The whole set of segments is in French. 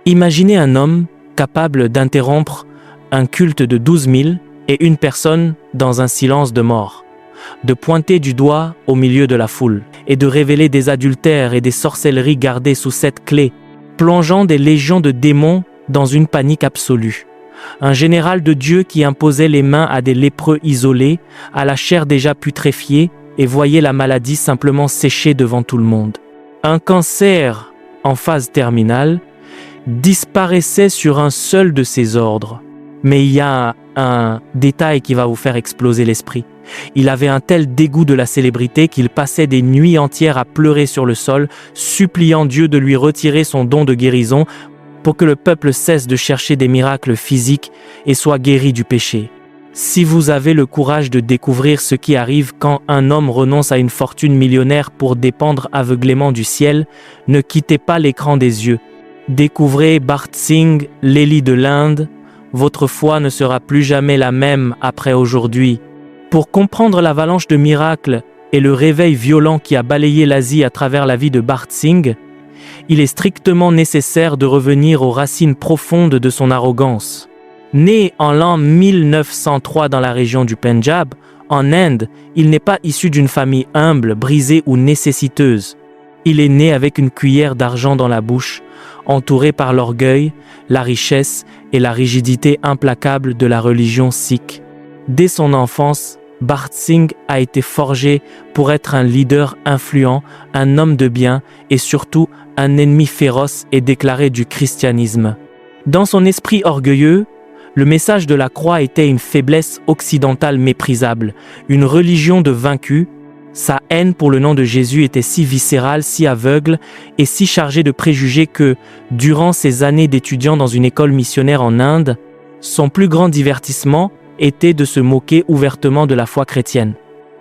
Imaginez un homme capable d'interrompre un culte de 12 000 et une personne dans un silence de mort, de pointer du doigt au milieu de la foule et de révéler des adultères et des sorcelleries gardées sous cette clé, plongeant des légions de démons dans une panique absolue. Un général de Dieu qui imposait les mains à des lépreux isolés, à la chair déjà putréfiée, et voyait la maladie simplement sécher devant tout le monde. Un cancer en phase terminale disparaissait sur un seul de ses ordres. Mais il y a un détail qui va vous faire exploser l'esprit. Il avait un tel dégoût de la célébrité qu'il passait des nuits entières à pleurer sur le sol, suppliant Dieu de lui retirer son don de guérison pour que le peuple cesse de chercher des miracles physiques et soit guéri du péché. Si vous avez le courage de découvrir ce qui arrive quand un homme renonce à une fortune millionnaire pour dépendre aveuglément du ciel, ne quittez pas l'écran des yeux. Découvrez Bart Singh, l'Élie de l'Inde. Votre foi ne sera plus jamais la même après aujourd'hui. Pour comprendre l'avalanche de miracles et le réveil violent qui a balayé l'Asie à travers la vie de Bart Singh, il est strictement nécessaire de revenir aux racines profondes de son arrogance. Né en l'an 1903 dans la région du Pendjab, en Inde, il n'est pas issu d'une famille humble, brisée ou nécessiteuse. Il est né avec une cuillère d'argent dans la bouche, entouré par l'orgueil, la richesse et la rigidité implacable de la religion sikh. Dès son enfance, Bart Singh a été forgé pour être un leader influent, un homme de bien et surtout un ennemi féroce et déclaré du christianisme. Dans son esprit orgueilleux, le message de la croix était une faiblesse occidentale méprisable, une religion de vaincus. Sa haine pour le nom de Jésus était si viscérale, si aveugle et si chargée de préjugés que, durant ses années d'étudiant dans une école missionnaire en Inde, son plus grand divertissement était de se moquer ouvertement de la foi chrétienne.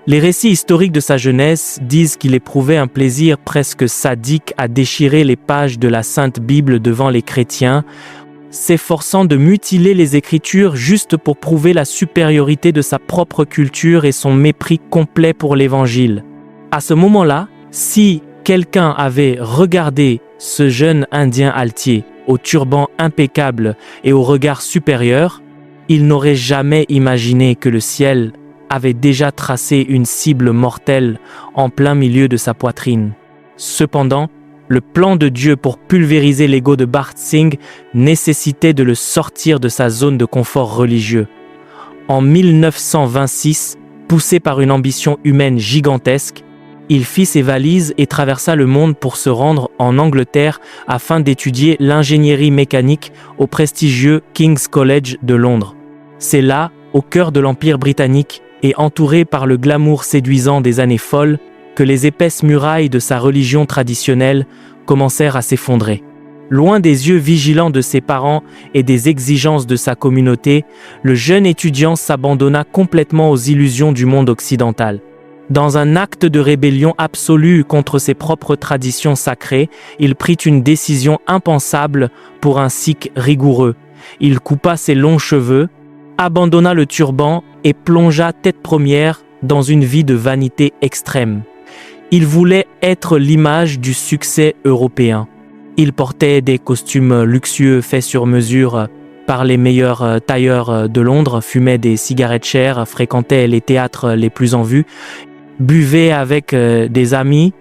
Les récits historiques de sa jeunesse disent qu'il éprouvait un plaisir presque sadique à déchirer les pages de la Sainte Bible devant les chrétiens, s'efforçant de mutiler les Écritures juste pour prouver la supériorité de sa propre culture et son mépris complet pour l'Évangile. À ce moment-là, si quelqu'un avait regardé ce jeune Indien altier, au turban impeccable et au regard supérieur, il n'aurait jamais imaginé que le ciel avait déjà tracé une cible mortelle en plein milieu de sa poitrine. Cependant, le plan de Dieu pour pulvériser l'ego de Bart Singh nécessitait de le sortir de sa zone de confort religieux. En 1926, poussé par une ambition humaine gigantesque, il fit ses valises et traversa le monde pour se rendre en Angleterre afin d'étudier l'ingénierie mécanique au prestigieux King's College de Londres. C'est là, au cœur de l'Empire britannique et entouré par le glamour séduisant des années folles, que les épaisses murailles de sa religion traditionnelle commencèrent à s'effondrer. Loin des yeux vigilants de ses parents et des exigences de sa communauté, le jeune étudiant s'abandonna complètement aux illusions du monde occidental. Dans un acte de rébellion absolue contre ses propres traditions sacrées, il prit une décision impensable pour un sikh rigoureux. Il coupa ses longs cheveux, abandonna le turban et plongea tête première dans une vie de vanité extrême. Il voulait être l'image du succès européen. Il portait des costumes luxueux faits sur mesure par les meilleurs tailleurs de Londres, fumait des cigarettes chères, fréquentait les théâtres les plus en vue, buvait avec des amis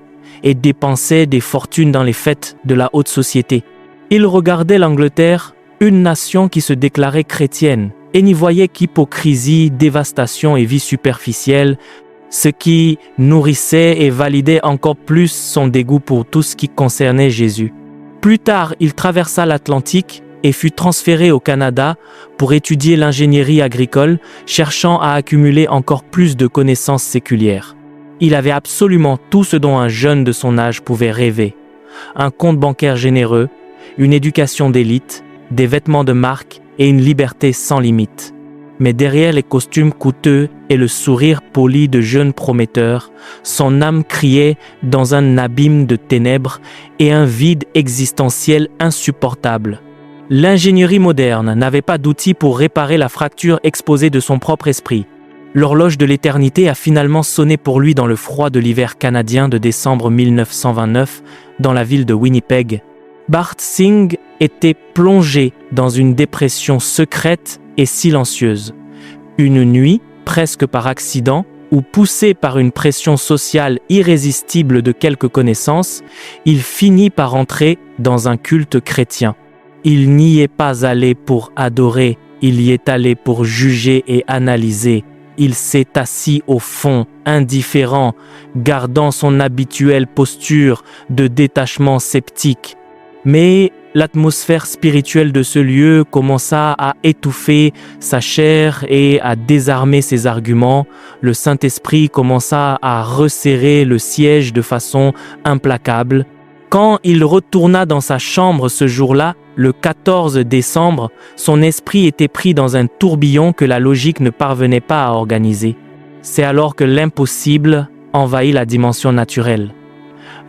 et dépensait des fortunes dans les fêtes de la haute société. Il regardait l'Angleterre, une nation qui se déclarait chrétienne, et n'y voyait qu'hypocrisie, dévastation et vie superficielle, ce qui nourrissait et validait encore plus son dégoût pour tout ce qui concernait Jésus. Plus tard, il traversa l'Atlantique et fut transféré au Canada pour étudier l'ingénierie agricole, cherchant à accumuler encore plus de connaissances séculières. Il avait absolument tout ce dont un jeune de son âge pouvait rêver. Un compte bancaire généreux, une éducation d'élite, des vêtements de marque et une liberté sans limite. Mais derrière les costumes coûteux et le sourire poli de jeunes prometteurs, son âme criait dans un abîme de ténèbres et un vide existentiel insupportable. L'ingénierie moderne n'avait pas d'outils pour réparer la fracture exposée de son propre esprit. L'horloge de l'éternité a finalement sonné pour lui dans le froid de l'hiver canadien de décembre 1929, dans la ville de Winnipeg. Bart Singh était plongé dans une dépression secrète et silencieuse. Une nuit, presque par accident, ou poussé par une pression sociale irrésistible de quelques connaissances, il finit par entrer dans un culte chrétien. Il n'y est pas allé pour adorer, il y est allé pour juger et analyser. Il s'est assis au fond, indifférent, gardant son habituelle posture de détachement sceptique. Mais l'atmosphère spirituelle de ce lieu commença à étouffer sa chair et à désarmer ses arguments. Le Saint-Esprit commença à resserrer le siège de façon implacable. Quand il retourna dans sa chambre ce jour-là, le 14 décembre, son esprit était pris dans un tourbillon que la logique ne parvenait pas à organiser. C'est alors que l'impossible envahit la dimension naturelle.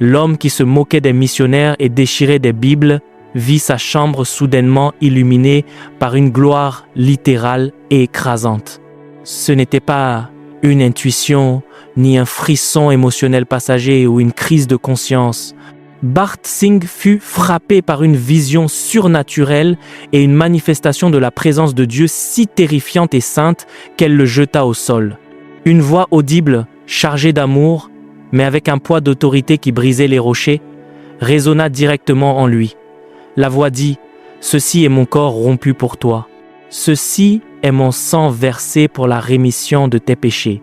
L'homme qui se moquait des missionnaires et déchirait des Bibles vit sa chambre soudainement illuminée par une gloire littérale et écrasante. Ce n'était pas une intuition, ni un frisson émotionnel passager ou une crise de conscience. Bart Singh fut frappé par une vision surnaturelle et une manifestation de la présence de Dieu si terrifiante et sainte qu'elle le jeta au sol. Une voix audible, chargée d'amour, mais avec un poids d'autorité qui brisait les rochers, résonna directement en lui. La voix dit « Ceci est mon corps rompu pour toi. Ceci est mon sang versé pour la rémission de tes péchés. »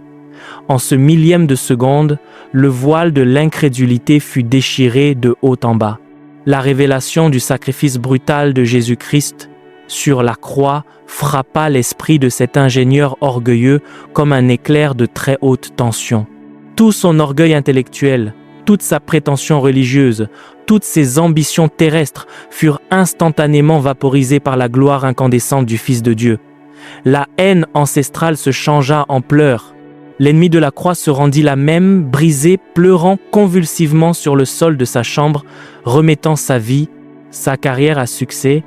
En ce millième de seconde, le voile de l'incrédulité fut déchiré de haut en bas. La révélation du sacrifice brutal de Jésus-Christ sur la croix frappa l'esprit de cet ingénieur orgueilleux comme un éclair de très haute tension. Tout son orgueil intellectuel, toute sa prétention religieuse, toutes ses ambitions terrestres furent instantanément vaporisées par la gloire incandescente du Fils de Dieu. La haine ancestrale se changea en pleurs. L'ennemi de la croix se rendit là même, brisé, pleurant convulsivement sur le sol de sa chambre, remettant sa vie, sa carrière à succès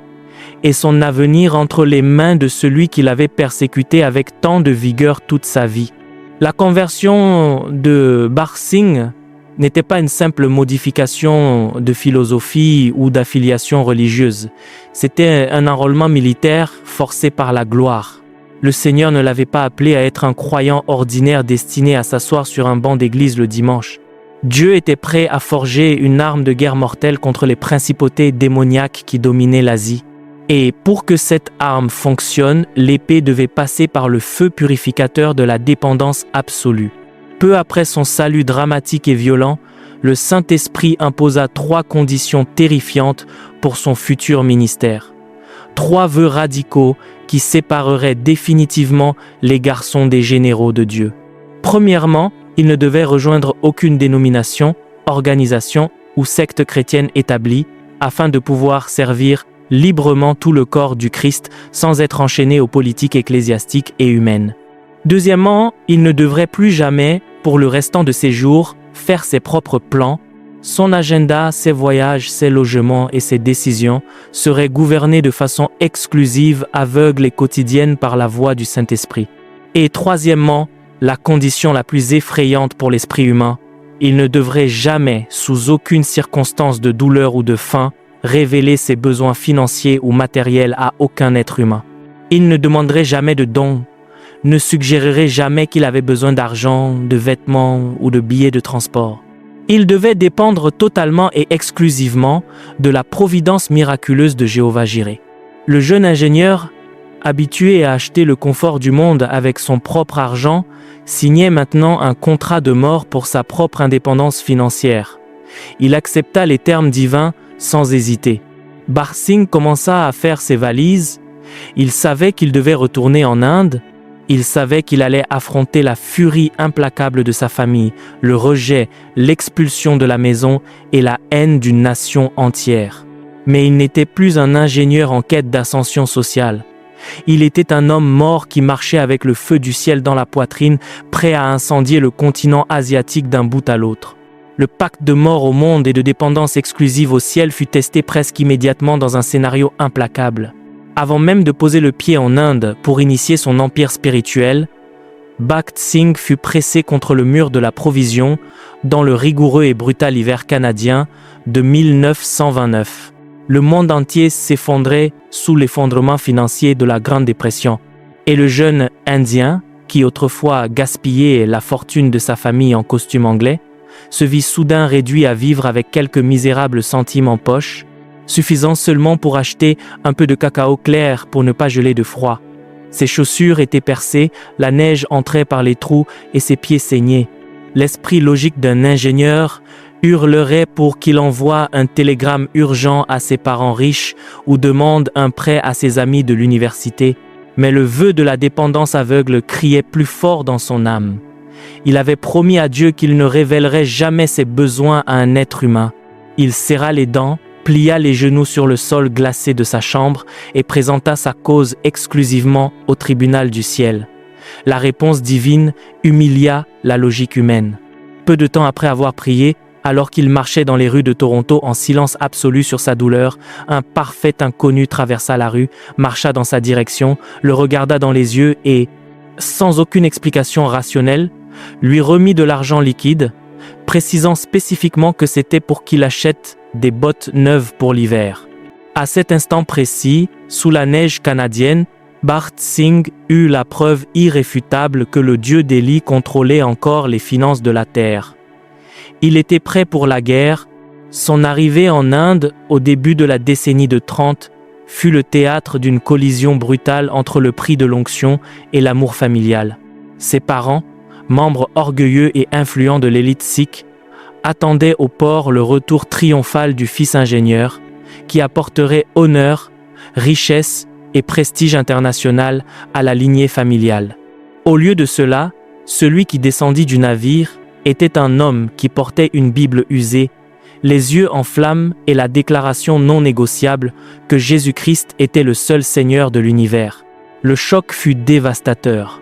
et son avenir entre les mains de celui qui l'avait persécuté avec tant de vigueur toute sa vie. La conversion de Bart Singh n'était pas une simple modification de philosophie ou d'affiliation religieuse. C'était un enrôlement militaire forcé par la gloire. Le Seigneur ne l'avait pas appelé à être un croyant ordinaire destiné à s'asseoir sur un banc d'église le dimanche. Dieu était prêt à forger une arme de guerre mortelle contre les principautés démoniaques qui dominaient l'Asie. Et pour que cette arme fonctionne, l'épée devait passer par le feu purificateur de la dépendance absolue. Peu après son salut dramatique et violent, le Saint-Esprit imposa 3 conditions terrifiantes pour son futur ministère. 3 vœux radicaux qui sépareraient définitivement les garçons des généraux de Dieu. Premièrement, il ne devait rejoindre aucune dénomination, organisation ou secte chrétienne établie afin de pouvoir servir librement tout le corps du Christ sans être enchaîné aux politiques ecclésiastiques et humaines. Deuxièmement, il ne devrait plus jamais, pour le restant de ses jours, faire ses propres plans. Son agenda, ses voyages, ses logements et ses décisions seraient gouvernés de façon exclusive, aveugle et quotidienne par la voix du Saint-Esprit. Et troisièmement, la condition la plus effrayante pour l'esprit humain, il ne devrait jamais, sous aucune circonstance de douleur ou de faim, révéler ses besoins financiers ou matériels à aucun être humain. Il ne demanderait jamais de dons, ne suggérerait jamais qu'il avait besoin d'argent, de vêtements ou de billets de transport. Il devait dépendre totalement et exclusivement de la providence miraculeuse de Jéhovah Jireh. Le jeune ingénieur, habitué à acheter le confort du monde avec son propre argent, signait maintenant un contrat de mort pour sa propre indépendance financière. Il accepta les termes divins sans hésiter. Bart Singh commença à faire ses valises. Il savait qu'il devait retourner en Inde. Il savait qu'il allait affronter la furie implacable de sa famille, le rejet, l'expulsion de la maison et la haine d'une nation entière. Mais il n'était plus un ingénieur en quête d'ascension sociale. Il était un homme mort qui marchait avec le feu du ciel dans la poitrine, prêt à incendier le continent asiatique d'un bout à l'autre. Le pacte de mort au monde et de dépendance exclusive au ciel fut testé presque immédiatement dans un scénario implacable. Avant même de poser le pied en Inde pour initier son empire spirituel, Bart Singh fut pressé contre le mur de la provision dans le rigoureux et brutal hiver canadien de 1929. Le monde entier s'effondrait sous l'effondrement financier de la Grande Dépression. Et le jeune Indien, qui autrefois gaspillait la fortune de sa famille en costume anglais, se vit soudain réduit à vivre avec quelques misérables centimes en poche, suffisant seulement pour acheter un peu de cacao clair pour ne pas geler de froid. Ses chaussures étaient percées, la neige entrait par les trous et ses pieds saignaient. L'esprit logique d'un ingénieur hurlerait pour qu'il envoie un télégramme urgent à ses parents riches ou demande un prêt à ses amis de l'université. Mais le vœu de la dépendance aveugle criait plus fort dans son âme. Il avait promis à Dieu qu'il ne révélerait jamais ses besoins à un être humain. Il serra les dents, plia les genoux sur le sol glacé de sa chambre et présenta sa cause exclusivement au tribunal du ciel. La réponse divine humilia la logique humaine. Peu de temps après avoir prié, alors qu'il marchait dans les rues de Toronto en silence absolu sur sa douleur, un parfait inconnu traversa la rue, marcha dans sa direction, le regarda dans les yeux et, sans aucune explication rationnelle, lui remit de l'argent liquide, précisant spécifiquement que c'était pour qu'il achète des bottes neuves pour l'hiver. À cet instant précis, sous la neige canadienne, Bart Singh eut la preuve irréfutable que le dieu Delhi contrôlait encore les finances de la terre. Il était prêt pour la guerre. Son arrivée en Inde, au début de la décennie de 30, fut le théâtre d'une collision brutale entre le prix de l'onction et l'amour familial. Ses parents, membres orgueilleux et influents de l'élite sikh, attendaient au port le retour triomphal du fils ingénieur, qui apporterait honneur, richesse et prestige international à la lignée familiale. Au lieu de cela, celui qui descendit du navire était un homme qui portait une Bible usée, les yeux en flammes et la déclaration non négociable que Jésus-Christ était le seul Seigneur de l'univers. Le choc fut dévastateur.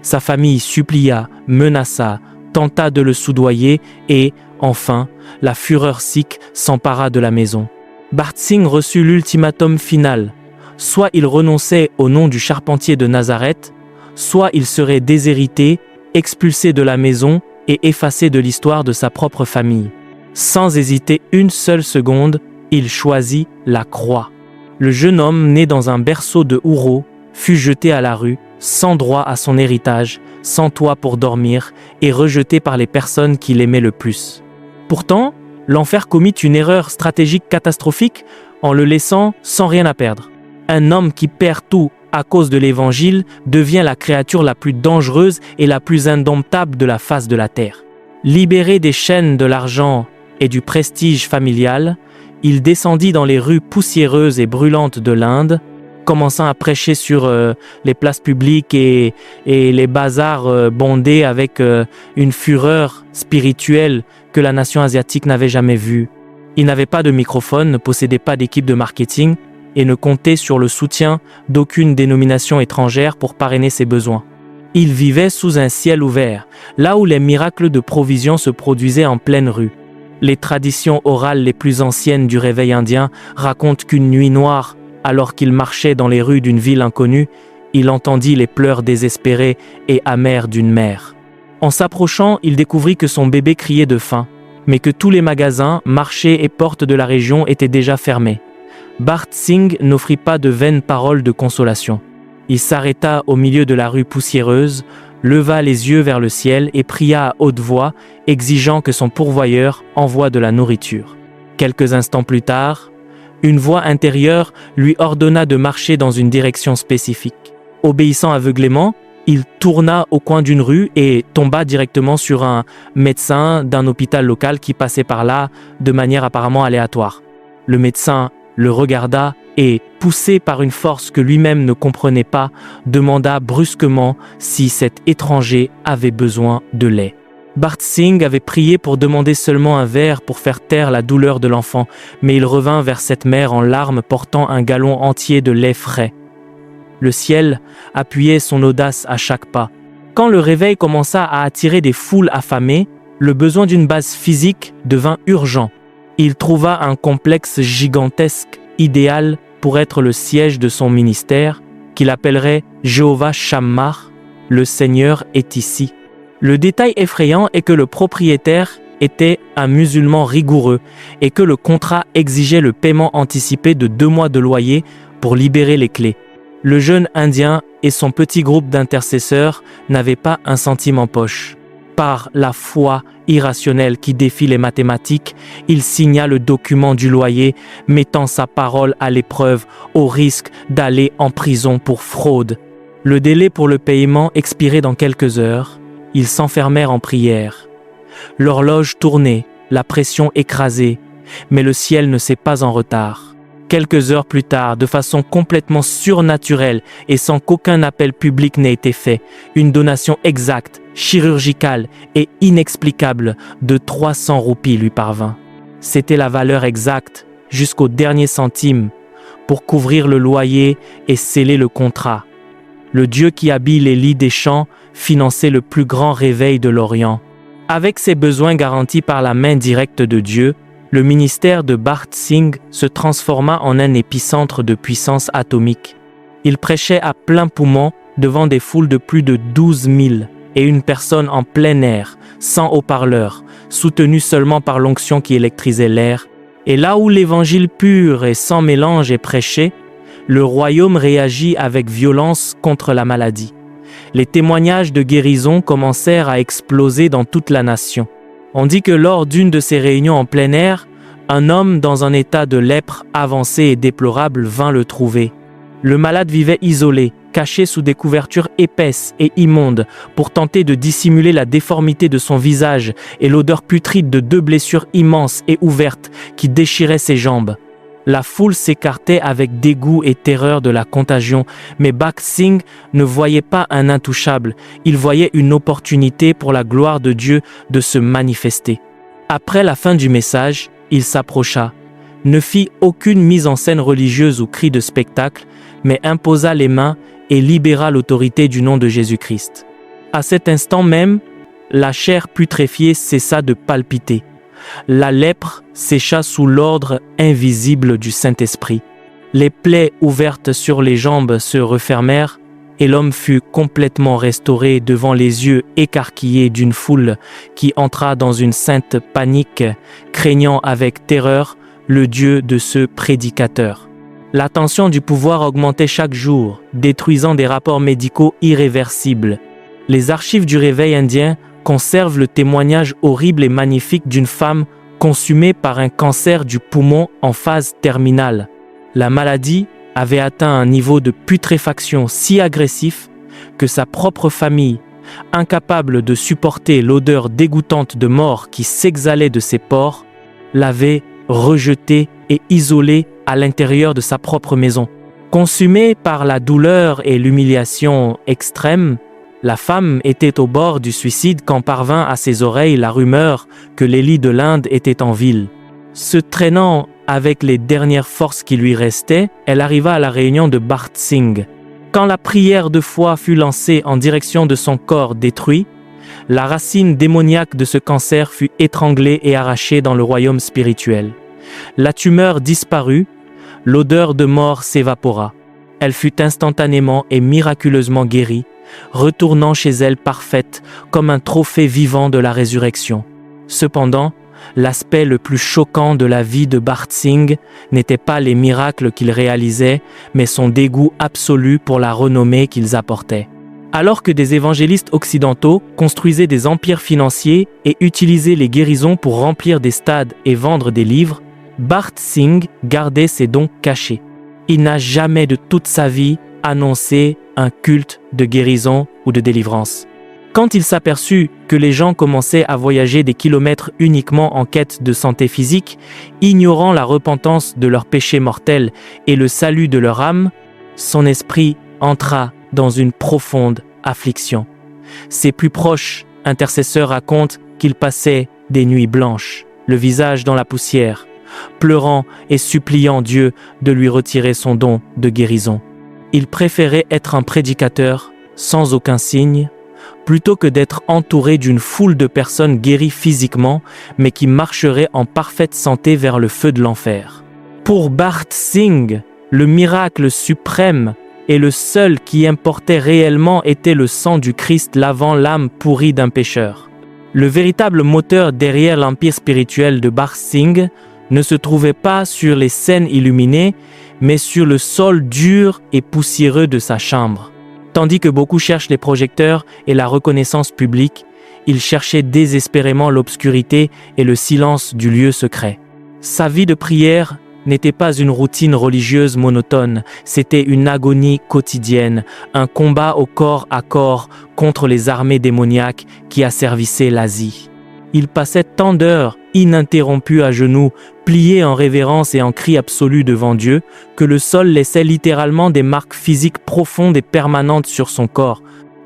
Sa famille supplia, menaça, tenta de le soudoyer et, enfin, la fureur sikh s'empara de la maison. Bart Singh reçut l'ultimatum final. Soit il renonçait au nom du charpentier de Nazareth, soit il serait déshérité, expulsé de la maison et effacé de l'histoire de sa propre famille. Sans hésiter une seule seconde, il choisit la croix. Le jeune homme, né dans un berceau de houreau, fut jeté à la rue, sans droit à son héritage, sans toit pour dormir, et rejeté par les personnes qui l'aimaient le plus. Pourtant, l'enfer commit une erreur stratégique catastrophique en le laissant sans rien à perdre. Un homme qui perd tout à cause de l'Évangile devient la créature la plus dangereuse et la plus indomptable de la face de la terre. Libéré des chaînes de l'argent et du prestige familial, il descendit dans les rues poussiéreuses et brûlantes de l'Inde, commençant à prêcher sur les places publiques et les bazars bondés avec une fureur spirituelle que la nation asiatique n'avait jamais vue. Il n'avait pas de microphone, ne possédait pas d'équipe de marketing et ne comptait sur le soutien d'aucune dénomination étrangère pour parrainer ses besoins. Il vivait sous un ciel ouvert, là où les miracles de provision se produisaient en pleine rue. Les traditions orales les plus anciennes du réveil indien racontent qu'une nuit noire, alors qu'il marchait dans les rues d'une ville inconnue, il entendit les pleurs désespérés et amers d'une mère. En s'approchant, il découvrit que son bébé criait de faim, mais que tous les magasins, marchés et portes de la région étaient déjà fermés. Bart Singh n'offrit pas de vaines paroles de consolation. Il s'arrêta au milieu de la rue poussiéreuse, leva les yeux vers le ciel et pria à haute voix, exigeant que son pourvoyeur envoie de la nourriture. Quelques instants plus tard, une voix intérieure lui ordonna de marcher dans une direction spécifique. Obéissant aveuglément, il tourna au coin d'une rue et tomba directement sur un médecin d'un hôpital local qui passait par là de manière apparemment aléatoire. Le médecin le regarda et, poussé par une force que lui-même ne comprenait pas, demanda brusquement si cet étranger avait besoin de lait. Bart Singh avait prié pour demander seulement un verre pour faire taire la douleur de l'enfant, mais il revint vers cette mère en larmes portant un gallon entier de lait frais. Le ciel appuyait son audace à chaque pas. Quand le réveil commença à attirer des foules affamées, le besoin d'une base physique devint urgent. Il trouva un complexe gigantesque, idéal pour être le siège de son ministère, qu'il appellerait Jéhovah Shammah, le Seigneur est ici. Le détail effrayant est que le propriétaire était un musulman rigoureux et que le contrat exigeait le paiement anticipé de 2 mois de loyer pour libérer les clés. Le jeune Indien et son petit groupe d'intercesseurs n'avaient pas un centime en poche. Par la foi irrationnelle qui défie les mathématiques, il signa le document du loyer, mettant sa parole à l'épreuve au risque d'aller en prison pour fraude. Le délai pour le paiement expirait dans quelques heures. Ils s'enfermèrent en prière. L'horloge tournait, la pression écrasée, mais le ciel ne s'est pas en retard. Quelques heures plus tard, de façon complètement surnaturelle et sans qu'aucun appel public n'ait été fait, une donation exacte, chirurgicale et inexplicable de 300 roupies lui parvint. C'était la valeur exacte, jusqu'au dernier centime, pour couvrir le loyer et sceller le contrat. Le Dieu qui habille les lits des champs finançait le plus grand réveil de l'Orient. Avec ses besoins garantis par la main directe de Dieu, le ministère de Bart Singh se transforma en un épicentre de puissance atomique. Il prêchait à plein poumon devant des foules de plus de 12 000 et une personne en plein air, sans haut-parleur, soutenue seulement par l'onction qui électrisait l'air. Et là où l'évangile pur et sans mélange est prêché, le royaume réagit avec violence contre la maladie. Les témoignages de guérison commencèrent à exploser dans toute la nation. On dit que lors d'une de ces réunions en plein air, un homme dans un état de lèpre avancé et déplorable vint le trouver. Le malade vivait isolé, caché sous des couvertures épaisses et immondes pour tenter de dissimuler la déformité de son visage et l'odeur putride de 2 blessures immenses et ouvertes qui déchiraient ses jambes. La foule s'écartait avec dégoût et terreur de la contagion, mais Bart Singh ne voyait pas un intouchable, il voyait une opportunité pour la gloire de Dieu de se manifester. Après la fin du message, il s'approcha, ne fit aucune mise en scène religieuse ou cri de spectacle, mais imposa les mains et libéra l'autorité du nom de Jésus-Christ. À cet instant même, la chair putréfiée cessa de palpiter. La lèpre sécha sous l'ordre invisible du Saint-Esprit. Les plaies ouvertes sur les jambes se refermèrent et l'homme fut complètement restauré devant les yeux écarquillés d'une foule qui entra dans une sainte panique, craignant avec terreur le Dieu de ce prédicateur. La tension du pouvoir augmentait chaque jour, détruisant des rapports médicaux irréversibles. Les archives du réveil indien conserve le témoignage horrible et magnifique d'une femme consumée par un cancer du poumon en phase terminale. La maladie avait atteint un niveau de putréfaction si agressif que sa propre famille, incapable de supporter l'odeur dégoûtante de mort qui s'exhalait de ses pores, l'avait rejetée et isolée à l'intérieur de sa propre maison. Consumée par la douleur et l'humiliation extrême, la femme était au bord du suicide quand parvint à ses oreilles la rumeur que l'Élie de l'Inde était en ville. Se traînant avec les dernières forces qui lui restaient, elle arriva à la réunion de Bart Singh. Quand la prière de foi fut lancée en direction de son corps détruit, la racine démoniaque de ce cancer fut étranglée et arrachée dans le royaume spirituel. La tumeur disparut, l'odeur de mort s'évapora. Elle fut instantanément et miraculeusement guérie, retournant chez elle parfaite comme un trophée vivant de la résurrection. Cependant, l'aspect le plus choquant de la vie de Bart Singh n'était pas les miracles qu'il réalisait, mais son dégoût absolu pour la renommée qu'ils apportaient. Alors que des évangélistes occidentaux construisaient des empires financiers et utilisaient les guérisons pour remplir des stades et vendre des livres, Bart Singh gardait ses dons cachés. Il n'a jamais de toute sa vie annoncé un culte de guérison ou de délivrance. Quand il s'aperçut que les gens commençaient à voyager des kilomètres uniquement en quête de santé physique, ignorant la repentance de leurs péchés mortels et le salut de leur âme, son esprit entra dans une profonde affliction. Ses plus proches intercesseurs racontent qu'il passait des nuits blanches, le visage dans la poussière, pleurant et suppliant Dieu de lui retirer son don de guérison. Il préférait être un prédicateur sans aucun signe, plutôt que d'être entouré d'une foule de personnes guéries physiquement, mais qui marcheraient en parfaite santé vers le feu de l'enfer. Pour Bart Singh, le miracle suprême et le seul qui importait réellement était le sang du Christ lavant l'âme pourrie d'un pécheur. Le véritable moteur derrière l'empire spirituel de Bart Singh ne se trouvait pas sur les scènes illuminées, mais sur le sol dur et poussiéreux de sa chambre. Tandis que beaucoup cherchent les projecteurs et la reconnaissance publique, il cherchait désespérément l'obscurité et le silence du lieu secret. Sa vie de prière n'était pas une routine religieuse monotone, c'était une agonie quotidienne, un combat au corps à corps contre les armées démoniaques qui asservissaient l'Asie. Il passait tant d'heures ininterrompues à genoux, plié en révérence et en cri absolu devant Dieu, que le sol laissait littéralement des marques physiques profondes et permanentes sur son corps.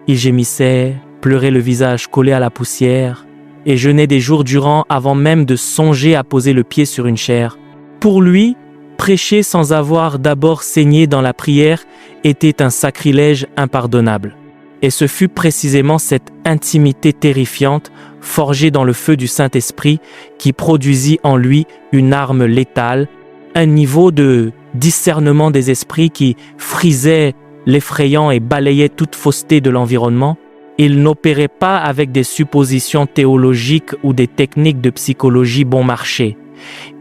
Il gémissait, pleurait le visage collé à la poussière, et jeûnait des jours durant avant même de songer à poser le pied sur une chaire. Pour lui, prêcher sans avoir d'abord saigné dans la prière était un sacrilège impardonnable. Et ce fut précisément cette intimité terrifiante, forgée dans le feu du Saint-Esprit, qui produisit en lui une arme létale, un niveau de discernement des esprits qui frisait l'effrayant et balayait toute fausseté de l'environnement. Il n'opérait pas avec des suppositions théologiques ou des techniques de psychologie bon marché.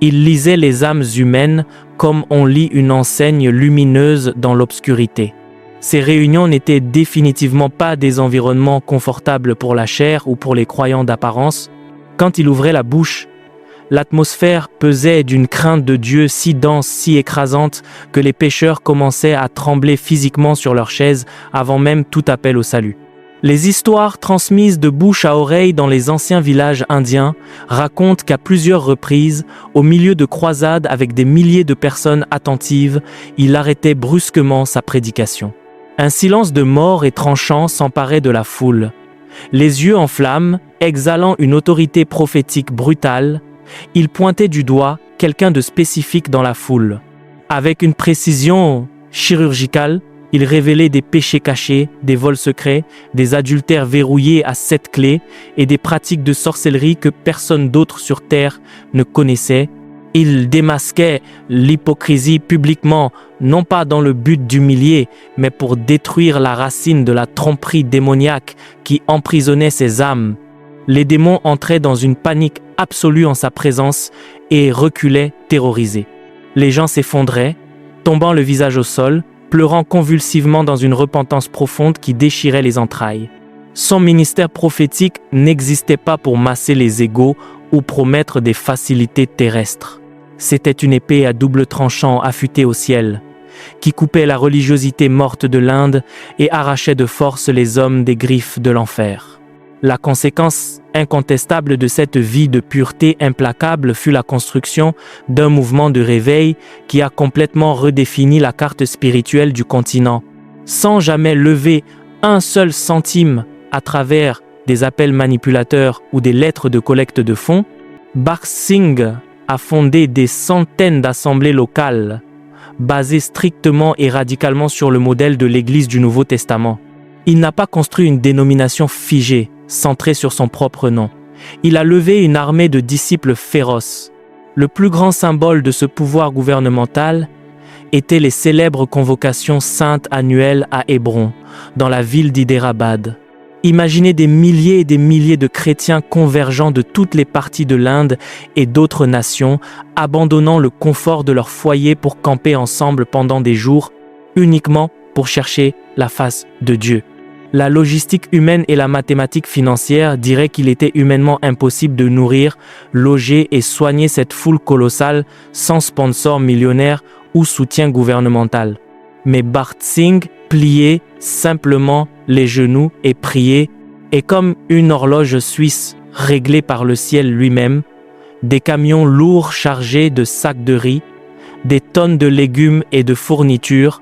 Il lisait les âmes humaines comme on lit une enseigne lumineuse dans l'obscurité. Ces réunions n'étaient définitivement pas des environnements confortables pour la chair ou pour les croyants d'apparence. Quand il ouvrait la bouche, l'atmosphère pesait d'une crainte de Dieu si dense, si écrasante, que les pécheurs commençaient à trembler physiquement sur leurs chaises avant même tout appel au salut. Les histoires transmises de bouche à oreille dans les anciens villages indiens racontent qu'à plusieurs reprises, au milieu de croisades avec des milliers de personnes attentives, il arrêtait brusquement sa prédication. Un silence de mort et tranchant s'emparait de la foule. Les yeux en flammes, exhalant une autorité prophétique brutale, il pointait du doigt quelqu'un de spécifique dans la foule. Avec une précision chirurgicale, il révélait des péchés cachés, des vols secrets, des adultères verrouillés à 7 clés et des pratiques de sorcellerie que personne d'autre sur terre ne connaissait. Il démasquait l'hypocrisie publiquement, non pas dans le but d'humilier, mais pour détruire la racine de la tromperie démoniaque qui emprisonnait ses âmes. Les démons entraient dans une panique absolue en sa présence et reculaient terrorisés. Les gens s'effondraient, tombant le visage au sol, pleurant convulsivement dans une repentance profonde qui déchirait les entrailles. Son ministère prophétique n'existait pas pour masser les égos ou promettre des facilités terrestres. C'était une épée à double tranchant affûtée au ciel, qui coupait la religiosité morte de l'Inde et arrachait de force les hommes des griffes de l'enfer. La conséquence incontestable de cette vie de pureté implacable fut la construction d'un mouvement de réveil qui a complètement redéfini la carte spirituelle du continent. Sans jamais lever un seul centime à travers des appels manipulateurs ou des lettres de collecte de fonds, Bart Singh a fondé des centaines d'assemblées locales, basées strictement et radicalement sur le modèle de l'Église du Nouveau Testament. Il n'a pas construit une dénomination figée, centrée sur son propre nom. Il a levé une armée de disciples féroces. Le plus grand symbole de ce pouvoir gouvernemental étaient les célèbres convocations saintes annuelles à Hébron, dans la ville d'Hyderabad. Imaginez des milliers et des milliers de chrétiens convergeant de toutes les parties de l'Inde et d'autres nations, abandonnant le confort de leur foyer pour camper ensemble pendant des jours, uniquement pour chercher la face de Dieu. La logistique humaine et la mathématique financière diraient qu'il était humainement impossible de nourrir, loger et soigner cette foule colossale sans sponsor millionnaire ou soutien gouvernemental. Mais Bart Singh pliait simplement les genoux et priait, et comme une horloge suisse réglée par le ciel lui-même, des camions lourds chargés de sacs de riz, des tonnes de légumes et de fournitures,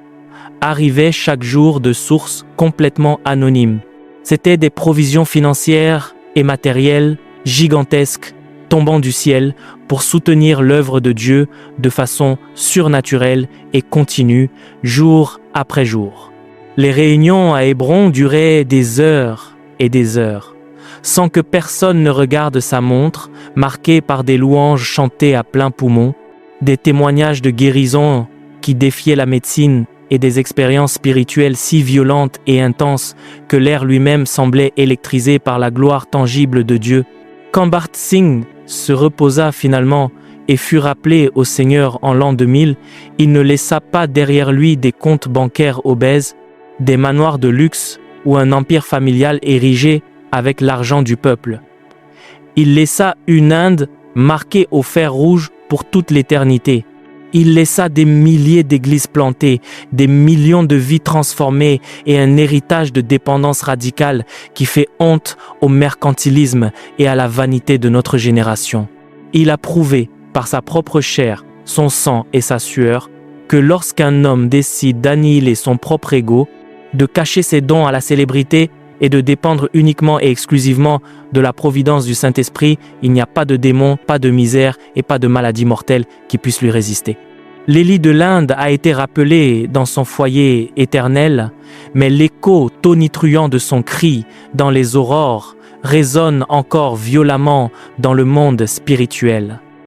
arrivaient chaque jour de sources complètement anonymes. C'étaient des provisions financières et matérielles gigantesques tombant du ciel pour soutenir l'œuvre de Dieu de façon surnaturelle et continue, jour après jour. Les réunions à Hébron duraient des heures et des heures, sans que personne ne regarde sa montre, marquée par des louanges chantées à plein poumon, des témoignages de guérison qui défiaient la médecine et des expériences spirituelles si violentes et intenses que l'air lui-même semblait électrisé par la gloire tangible de Dieu. Quand Bart Singh se reposa finalement et fut rappelé au Seigneur en l'an 2000, il ne laissa pas derrière lui des comptes bancaires obèses, des manoirs de luxe ou un empire familial érigé avec l'argent du peuple. Il laissa une Inde marquée au fer rouge pour toute l'éternité. Il laissa des milliers d'églises plantées, des millions de vies transformées et un héritage de dépendance radicale qui fait honte au mercantilisme et à la vanité de notre génération. Il a prouvé, par sa propre chair, son sang et sa sueur, que lorsqu'un homme décide d'annihiler son propre ego, de cacher ses dons à la célébrité et de dépendre uniquement et exclusivement de la providence du Saint-Esprit, il n'y a pas de démon, pas de misère et pas de maladie mortelle qui puisse lui résister. L'Élie de l'Inde a été rappelé dans son foyer éternel, mais l'écho tonitruant de son cri dans les aurores résonne encore violemment dans le monde spirituel.